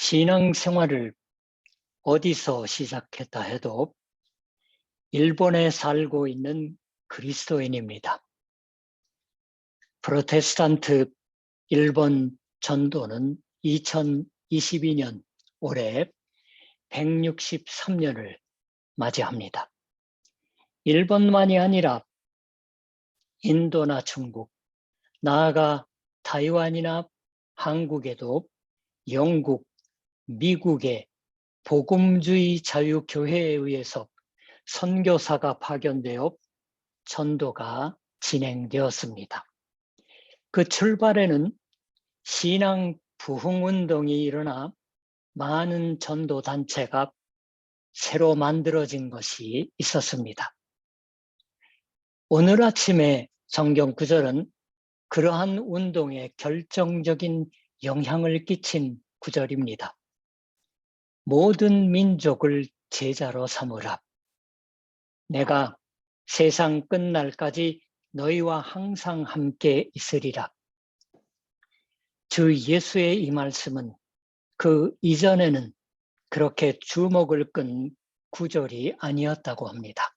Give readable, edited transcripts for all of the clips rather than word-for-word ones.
신앙생활을 어디서 시작했다 해도 일본에 살고 있는 그리스도인입니다. 프로테스탄트 일본 전도는 2022년 올해 163년을 맞이합니다. 일본만이 아니라 인도나 중국, 나아가 타이완이나 한국에도 영국, 미국의 복음주의 자유교회에 의해서 선교사가 파견되어 전도가 진행되었습니다. 그 출발에는 신앙 부흥운동이 일어나 많은 전도단체가 새로 만들어진 것이 있었습니다. 오늘 아침의 성경 구절은 그러한 운동에 결정적인 영향을 끼친 구절입니다. 모든 민족을 제자로 삼으라. 내가 세상 끝날까지 너희와 항상 함께 있으리라. 주 예수의 이 말씀은 그 이전에는 그렇게 주목을 끈 구절이 아니었다고 합니다.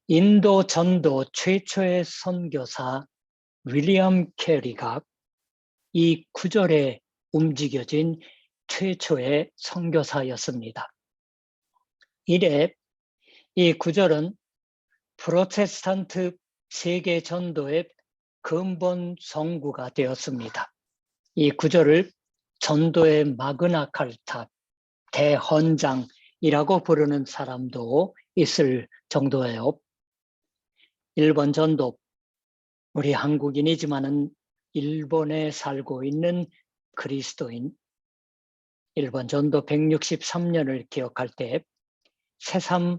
인도 전도 최초의 선교사 윌리엄 캐리가 이 구절에 움직여진 최초의 선교사였습니다. 이래 이 구절은 프로테스탄트 세계 전도의 근본 성구가 되었습니다. 이 구절을 전도의 마그나 칼타, 대헌장이라고 부르는 사람도 있을 정도예요. 일본 전도, 우리 한국인이지만은 일본에 살고 있는 그리스도인, 일본 전도 163년을 기억할 때 새삼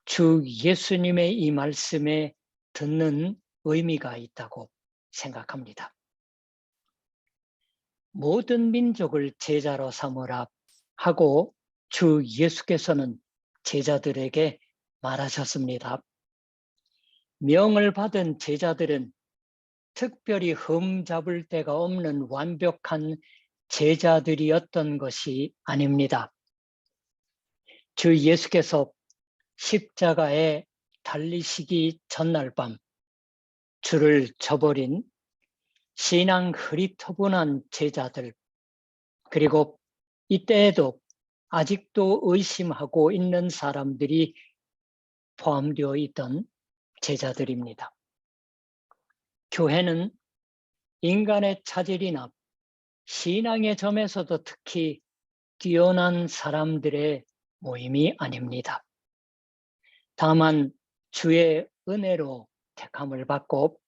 주 예수님의 이 말씀에 듣는 의미가 있다고 생각합니다. 모든 민족을 제자로 삼으라 하고 주 예수께서는 제자들에게 말하셨습니다. 명을 받은 제자들은 특별히 흠잡을 데가 없는 완벽한 제자들이었던 것이 아닙니다. 주 예수께서 십자가에 달리시기 전날 밤 주를 저버린 신앙 흐릿터분한 제자들, 그리고 이때에도 아직도 의심하고 있는 사람들이 포함되어 있던 제자들입니다. 교회는 인간의 차질이나 신앙의 점에서도 특히 뛰어난 사람들의 모임이 아닙니다. 다만 주의 은혜로 택함을 받고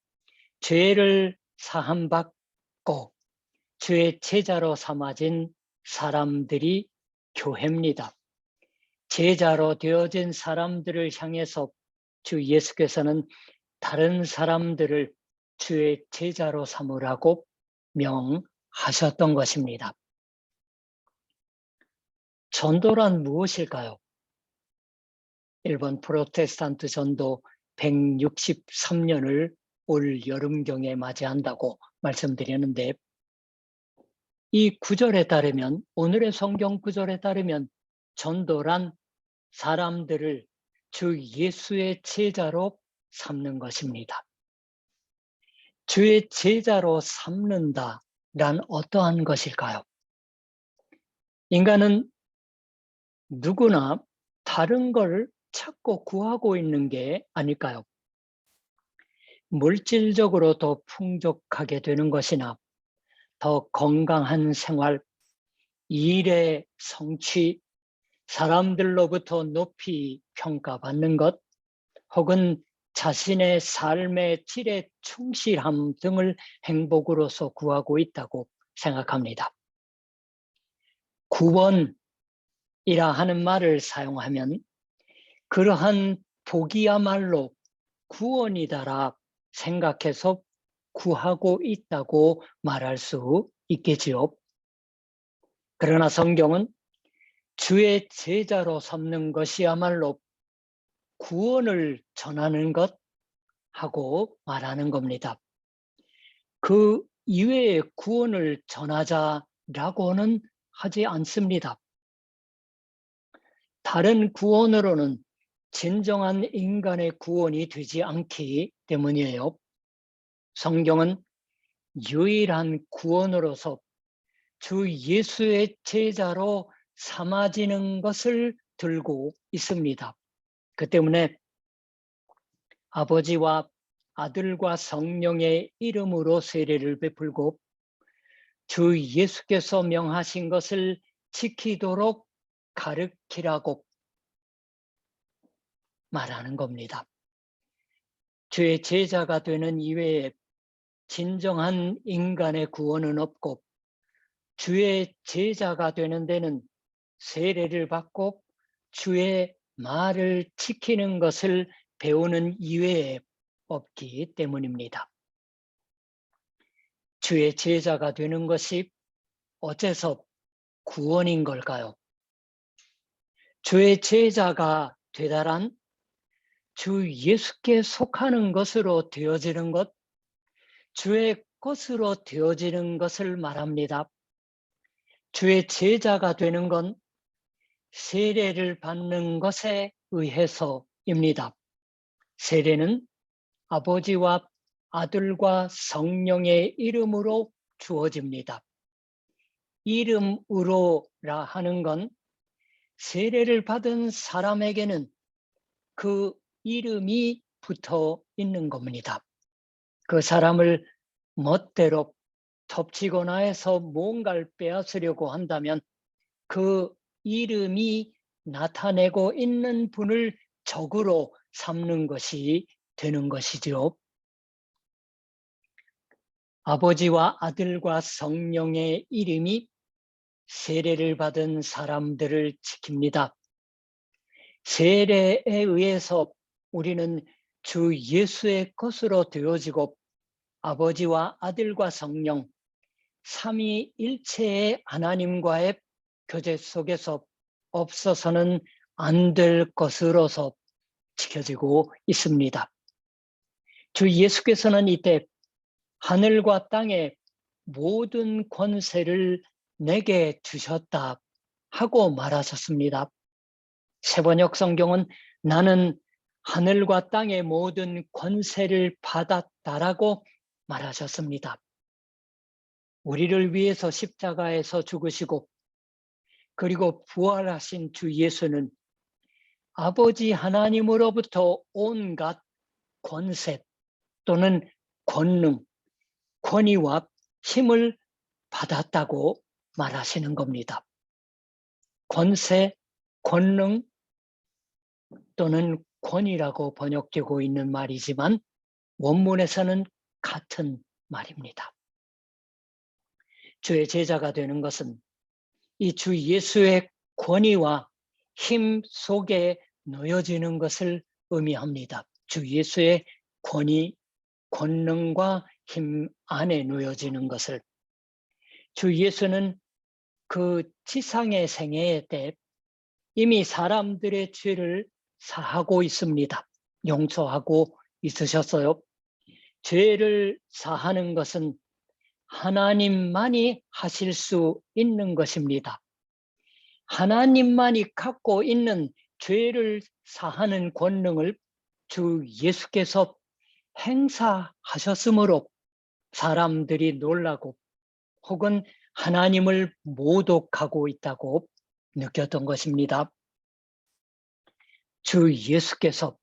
죄를 사함받고 주의 제자로 삼아진 사람들이 교회입니다. 제자로 되어진 사람들을 향해서 주 예수께서는 다른 사람들을 주의 제자로 삼으라고 명하셨던 것입니다. 전도란 무엇일까요? 일본 프로테스탄트 전도 163년을 올 여름경에 맞이한다고 말씀드렸는데, 이 구절에 따르면, 오늘의 성경 구절에 따르면 전도란 사람들을 주 예수의 제자로 삼는 것입니다. 주의 제자로 삼는다란 어떠한 것일까요? 인간은 누구나 다른 걸 찾고 구하고 있는 게 아닐까요? 물질적으로 더 풍족하게 되는 것이나 더 건강한 생활, 일의 성취, 사람들로부터 높이 평가받는 것, 혹은 자신의 삶의 질의 충실함 등을 행복으로서 구하고 있다고 생각합니다. 구원이라 하는 말을 사용하면 그러한 복이야말로 구원이다라 생각해서 구하고 있다고 말할 수 있겠지요. 그러나 성경은 주의 제자로 삼는 것이야말로 구원을 전하는 것 하고 말하는 겁니다. 그 이외의 구원을 전하자라고는 하지 않습니다. 다른 구원으로는 진정한 인간의 구원이 되지 않기 때문이에요. 성경은 유일한 구원으로서 주 예수의 제자로 삼아지는 것을 들고 있습니다. 그 때문에 아버지와 아들과 성령의 이름으로 세례를 베풀고 주 예수께서 명하신 것을 지키도록 가르치라고 말하는 겁니다. 주의 제자가 되는 이외에 진정한 인간의 구원은 없고 주의 제자가 되는 데는 세례를 받고 주의 말을 지키는 것을 배우는 이외에 없기 때문입니다. 주의 제자가 되는 것이 어째서 구원인 걸까요? 주의 제자가 되다란 주 예수께 속하는 것으로 되어지는 것, 주의 것으로 되어지는 것을 말합니다. 주의 제자가 되는 건 세례를 받는 것에 의해서입니다. 세례는 아버지와 아들과 성령의 이름으로 주어집니다. 이름으로라 하는 건 세례를 받은 사람에게는 그 이름이 붙어 있는 겁니다. 그 사람을 멋대로 덮치거나 해서 뭔가를 빼앗으려고 한다면 그 이름이 나타내고 있는 분을 적으로 삼는 것이 되는 것이죠. 아버지와 아들과 성령의 이름이 세례를 받은 사람들을 지킵니다. 세례에 의해서 우리는 주 예수의 것으로 되어지고 아버지와 아들과 성령 삼위일체의 하나님과의 교제 속에서 없어서는 안 될 것으로서 지켜지고 있습니다. 주 예수께서는 이때 하늘과 땅의 모든 권세를 내게 주셨다 하고 말하셨습니다. 세번역 성경은 나는 하늘과 땅의 모든 권세를 받았다라고 말하셨습니다. 우리를 위해서 십자가에서 죽으시고 그리고 부활하신 주 예수는 아버지 하나님으로부터 온갖 권세 또는 권능, 권위와 힘을 받았다고 말하시는 겁니다. 권세, 권능 또는 권위라고 번역되고 있는 말이지만 원문에서는 같은 말입니다. 주의 제자가 되는 것은 이 주 예수의 권위와 힘 속에 놓여지는 것을 의미합니다. 주 예수의 권위, 권능과 힘 안에 놓여지는 것을. 주 예수는 그 지상의 생애 때 이미 사람들의 죄를 사하고 있습니다. 용서하고 있으셨어요. 죄를 사하는 것은 하나님만이 하실 수 있는 것입니다. 하나님만이 갖고 있는 죄를 사하는 권능을 주 예수께서 행사하셨으므로 사람들이 놀라고 혹은 하나님을 모독하고 있다고 느꼈던 것입니다. 주 예수께서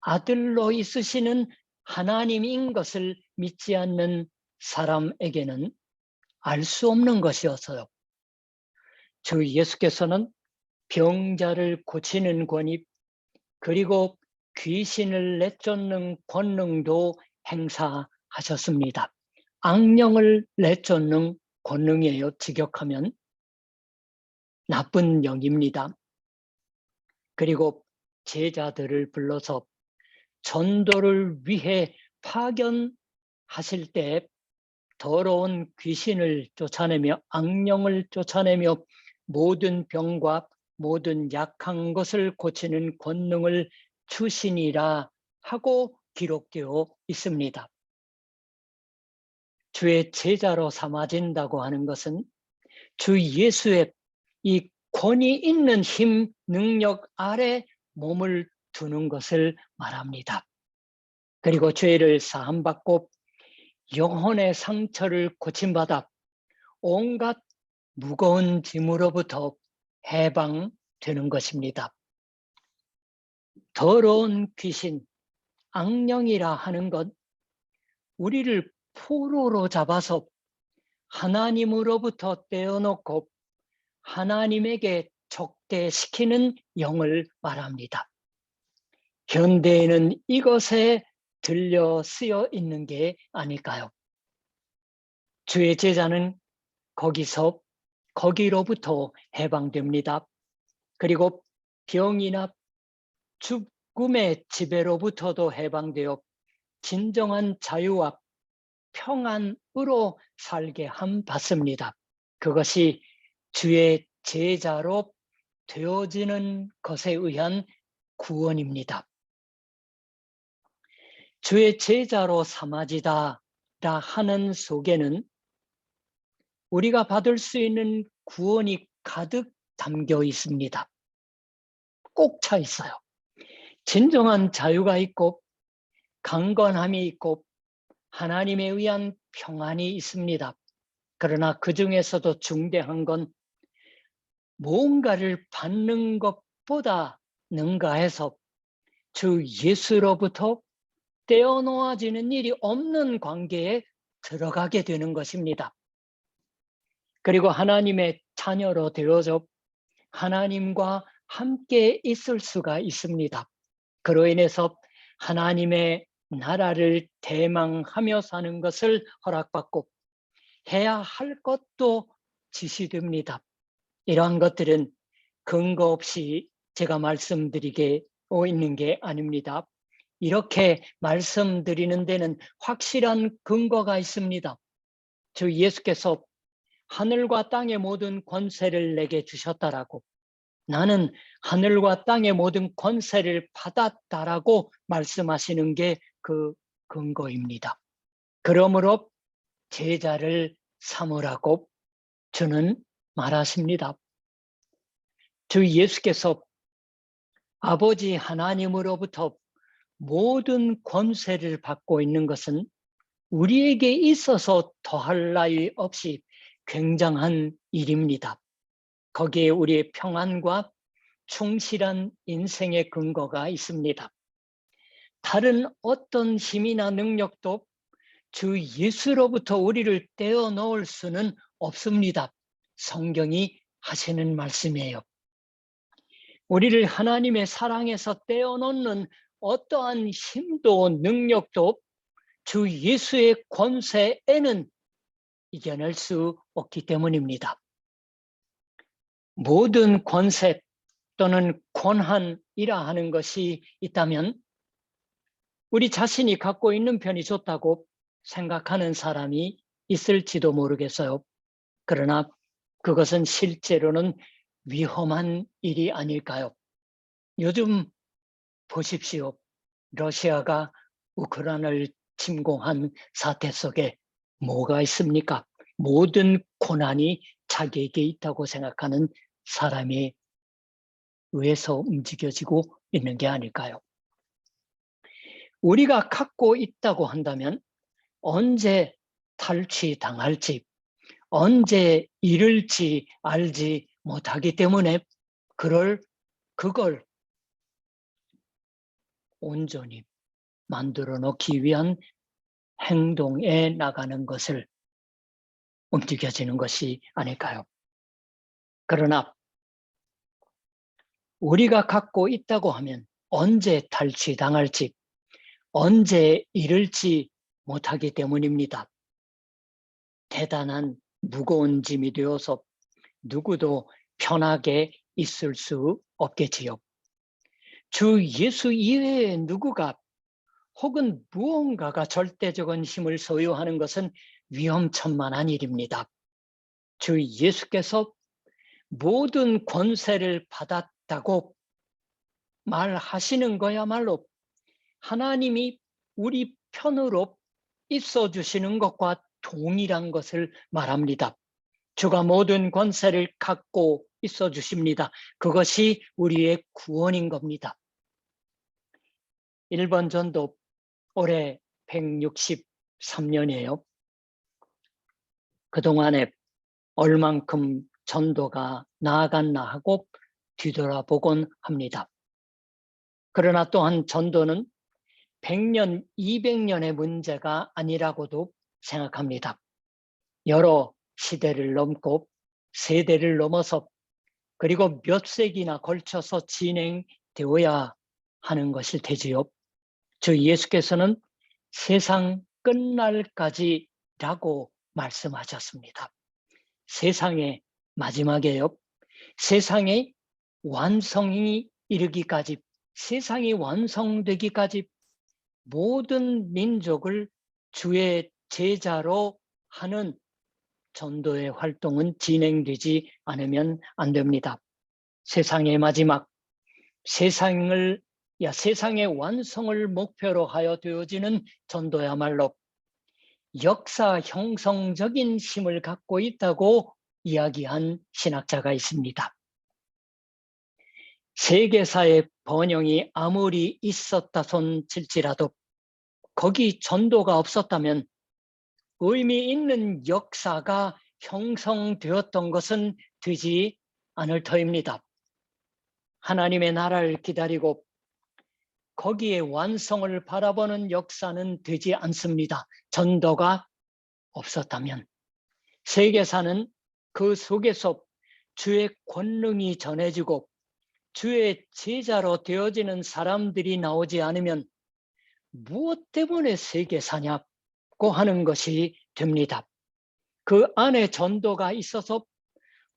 아들로 있으시는 하나님인 것을 믿지 않는 사람에게는 알 수 없는 것이었어요. 주 예수께서는 병자를 고치는 권위 그리고 귀신을 내쫓는 권능도 행사하셨습니다. 악령을 내쫓는 권능이에요. 직역하면 나쁜 영입니다. 그리고 제자들을 불러서 전도를 위해 파견하실 때 더러운 귀신을 쫓아내며 악령을 쫓아내며 모든 병과 모든 약한 것을 고치는 권능을 주시니라 하고 기록되어 있습니다. 주의 제자로 삼아진다고 하는 것은 주 예수의 이 권위 있는 힘, 능력 아래 몸을 두는 것을 말합니다. 그리고 죄를 사함받고 영혼의 상처를 고침받아 온갖 무거운 짐으로부터 해방되는 것입니다. 더러운 귀신, 악령이라 하는 것, 우리를 포로로 잡아서 하나님으로부터 떼어놓고 하나님에게 적대시키는 영을 말합니다. 현대에는 이것에 들려 쓰여 있는 게 아닐까요? 주의 제자는 거기로부터 해방됩니다. 그리고 병이나 죽음의 지배로부터도 해방되어 진정한 자유와 평안으로 살게 함 받습니다. 그것이 주의 제자로 되어지는 것에 의한 구원입니다. 주의 제자로 삼아지다라 하는 속에는 우리가 받을 수 있는 구원이 가득 담겨 있습니다. 꼭 차 있어요. 진정한 자유가 있고 강건함이 있고 하나님에 의한 평안이 있습니다. 그러나 그 중에서도 중대한 건 무언가를 받는 것보다 능가해서 주 예수로부터 떼어놓아지는 일이 없는 관계에 들어가게 되는 것입니다. 그리고 하나님의 자녀로 되어져 하나님과 함께 있을 수가 있습니다. 그로 인해서 하나님의 나라를 대망하며 사는 것을 허락받고 해야 할 것도 지시됩니다. 이러한 것들은 근거 없이 제가 말씀드리게 있는 게 아닙니다. 이렇게 말씀드리는 데는 확실한 근거가 있습니다. 주 예수께서 하늘과 땅의 모든 권세를 내게 주셨다라고, 나는 하늘과 땅의 모든 권세를 받았다라고 말씀하시는 게 그 근거입니다. 그러므로 제자를 삼으라고 주는 말하십니다. 주 예수께서 아버지 하나님으로부터 모든 권세를 받고 있는 것은 우리에게 있어서 더할 나위 없이 굉장한 일입니다. 거기에 우리의 평안과 충실한 인생의 근거가 있습니다. 다른 어떤 힘이나 능력도 주 예수로부터 우리를 떼어 놓을 수는 없습니다. 성경이 하시는 말씀이에요. 우리를 하나님의 사랑에서 떼어 놓는 어떠한 힘도 능력도 주 예수의 권세에는 이겨낼 수 없기 때문입니다. 모든 권세 또는 권한이라 하는 것이 있다면 우리 자신이 갖고 있는 편이 좋다고 생각하는 사람이 있을지도 모르겠어요. 그러나 그것은 실제로는 위험한 일이 아닐까요? 요즘 보십시오. 러시아가 우크라이나를 침공한 사태 속에 뭐가 있습니까? 모든 고난이 자기에게 있다고 생각하는 사람에 의해서 움직여지고 있는 게 아닐까요? 우리가 갖고 있다고 한다면 언제 탈취당할지, 언제 잃을지 알지 못하기 때문에 그걸 온전히 만들어 놓기 위한 행동에 나가는 것을 움직여지는 것이 아닐까요? 그러나 우리가 갖고 있다고 하면 언제 탈취당할지, 언제 잃을지 못하기 때문입니다. 대단한 무거운 짐이 되어서 누구도 편하게 있을 수 없겠지요. 주 예수 이외에 누구가 혹은 무언가가 절대적인 힘을 소유하는 것은 위험천만한 일입니다. 주 예수께서 모든 권세를 받았다고 말하시는 거야말로 하나님이 우리 편으로 있어 주시는 것과 동일한 것을 말합니다. 주가 모든 권세를 갖고 있어 주십니다. 그것이 우리의 구원인 겁니다. 일본 전도 올해 163년이에요. 그동안에 얼만큼 전도가 나아갔나 하고 뒤돌아보곤 합니다. 그러나 또한 전도는 100년, 200년의 문제가 아니라고도 생각합니다. 여러 시대를 넘고 세대를 넘어서 그리고 몇 세기나 걸쳐서 진행되어야 하는 것일 테지요. 주 예수께서는 세상 끝날까지라고 말씀하셨습니다. 세상의 마지막에요. 세상의 완성이 이르기까지, 세상이 완성되기까지 모든 민족을 주의 제자로 하는 전도의 활동은 진행되지 않으면 안 됩니다. 세상의 마지막, 세상의 완성을 목표로 하여 되어지는 전도야말로 역사 형성적인 힘을 갖고 있다고 이야기한 신학자가 있습니다. 세계사의 번영이 아무리 있었다 손칠지라도 거기 전도가 없었다면 의미 있는 역사가 형성되었던 것은 되지 않을 터입니다. 하나님의 나라를 기다리고 거기에 완성을 바라보는 역사는 되지 않습니다. 전도가 없었다면 세계사는 그 속에서 주의 권능이 전해지고 주의 제자로 되어지는 사람들이 나오지 않으면 무엇 때문에 세계사냐고 하는 것이 됩니다. 그 안에 전도가 있어서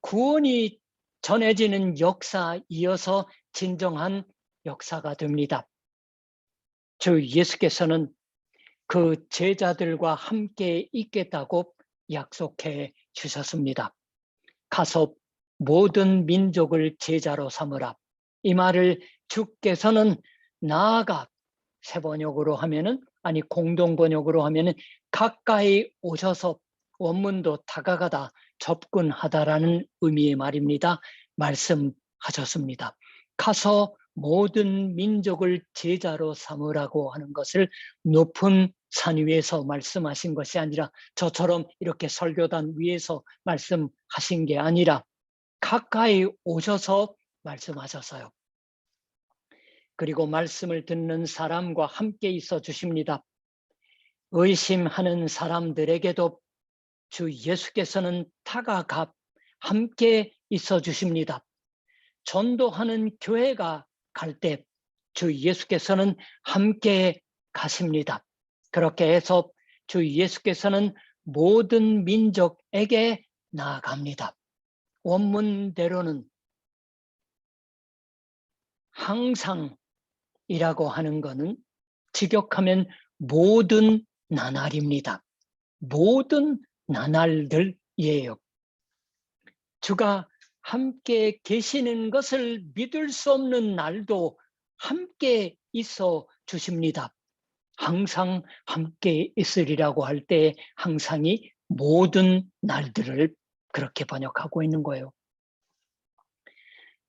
구원이 전해지는 역사이어서 진정한 역사가 됩니다. 주 예수께서는 그 제자들과 함께 있겠다고 약속해 주셨습니다. 가서 모든 민족을 제자로 삼으라. 이 말을 주께서는 나아가 세번역으로 하면은 아니 공동번역으로 하면은 가까이 오셔서 원문도 다가가다 접근하다라는 의미의 말입니다. 말씀하셨습니다. 가서 모든 민족을 제자로 삼으라고 하는 것을 높은 산 위에서 말씀하신 것이 아니라 저처럼 이렇게 설교단 위에서 말씀하신 게 아니라 가까이 오셔서 말씀하셨어요. 그리고 말씀을 듣는 사람과 함께 있어 주십니다. 의심하는 사람들에게도 주 예수께서는 다가가 함께 있어 주십니다. 전도하는 교회가 갈 때 주 예수께서는 함께 가십니다. 그렇게 해서 주 예수께서는 모든 민족에게 나아갑니다. 원문대로는 항상이라고 하는 것은 직역하면 모든 나날입니다. 모든 나날들이에요. 주가 함께 계시는 것을 믿을 수 없는 날도 함께 있어 주십니다. 항상 함께 있으리라고 할 때 항상이 모든 날들을 그렇게 번역하고 있는 거예요.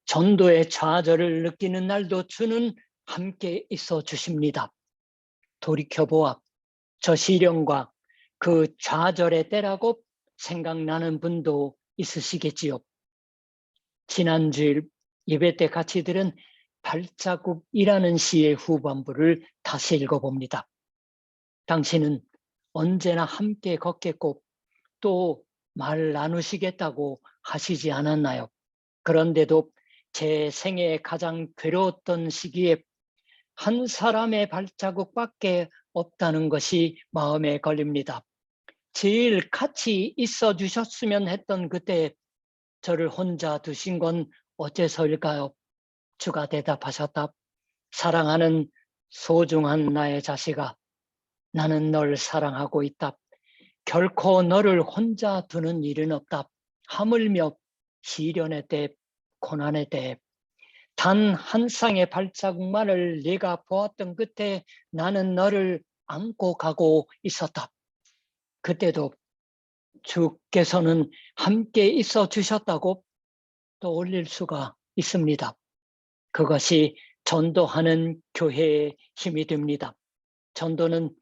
전도의 좌절을 느끼는 날도 주는 함께 있어 주십니다. 돌이켜보아 저 시련과 그 좌절의 때라고 생각나는 분도 있으시겠지요. 지난주일 예배 때 같이 들은 발자국이라는 시의 후반부를 다시 읽어봅니다. 당신은 언제나 함께 걷겠고 또 말 나누시겠다고 하시지 않았나요? 그런데도 제 생애 가장 괴로웠던 시기에 한 사람의 발자국밖에 없다는 것이 마음에 걸립니다. 제일 같이 있어 주셨으면 했던 그때 저를 혼자 두신 건 어째서일까요? 주가 대답하셨다. 사랑하는 소중한 나의 자식아, 나는 널 사랑하고 있다. 결코 너를 혼자 두는 일은 없다. 하물며 시련의 때, 고난의 때, 단 한 쌍의 발자국만을 네가 보았던 그때 나는 너를 안고 가고 있었다. 그때도 주께서는 함께 있어 주셨다고 또 올릴 수가 있습니다. 그것이 전도하는 교회의 힘이 됩니다. 전도는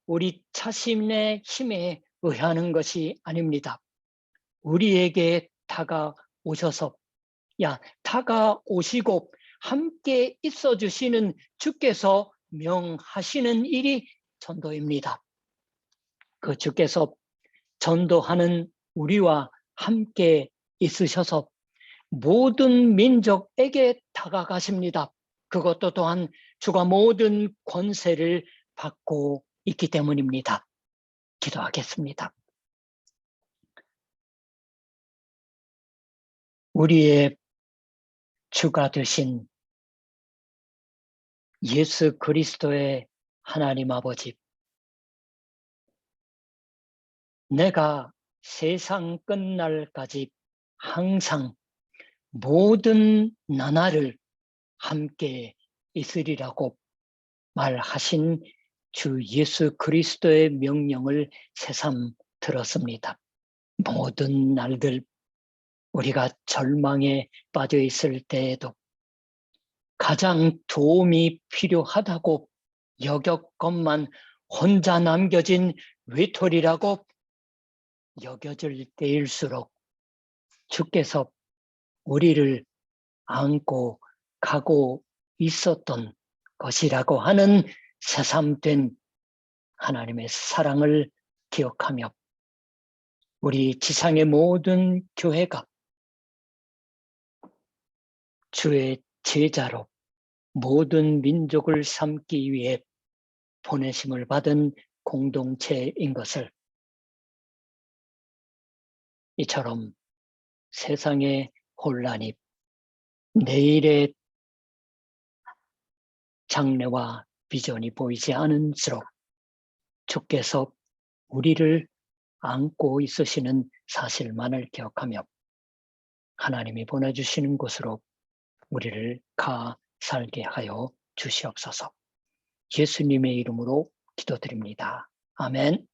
우리 자신의 힘에 의하는 것이 아닙니다. 우리에게 다가오셔서 다가오시고 함께 있어 주시는 주께서 명하시는 일이 전도입니다. 그 주께서 전도하는 우리와 함께 있으셔서 모든 민족에게 다가가십니다. 그것도 또한 주가 모든 권세를 받고 있기 때문입니다. 기도하겠습니다. 우리의 주가 되신 예수 그리스도의 하나님 아버지, 내가 세상 끝날까지 항상 모든 나날을 함께 있으리라고 말하신 주 예수 그리스도의 명령을 새삼 들었습니다. 모든 날들 우리가 절망에 빠져 있을 때에도 가장 도움이 필요하다고 여겼건만 혼자 남겨진 외톨이라고 여겨질 때일수록 주께서 우리를 안고 가고 있었던 것이라고 하는 새삼된 하나님의 사랑을 기억하며 우리 지상의 모든 교회가 주의 제자로 모든 민족을 삼기 위해 보내심을 받은 공동체인 것을 이처럼 세상의 혼란이 내일의 장래와 비전이 보이지 않은수록 주께서 우리를 안고 있으시는 사실만을 기억하며 하나님이 보내주시는 곳으로 우리를 가 살게 하여 주시옵소서. 예수님의 이름으로 기도드립니다. 아멘.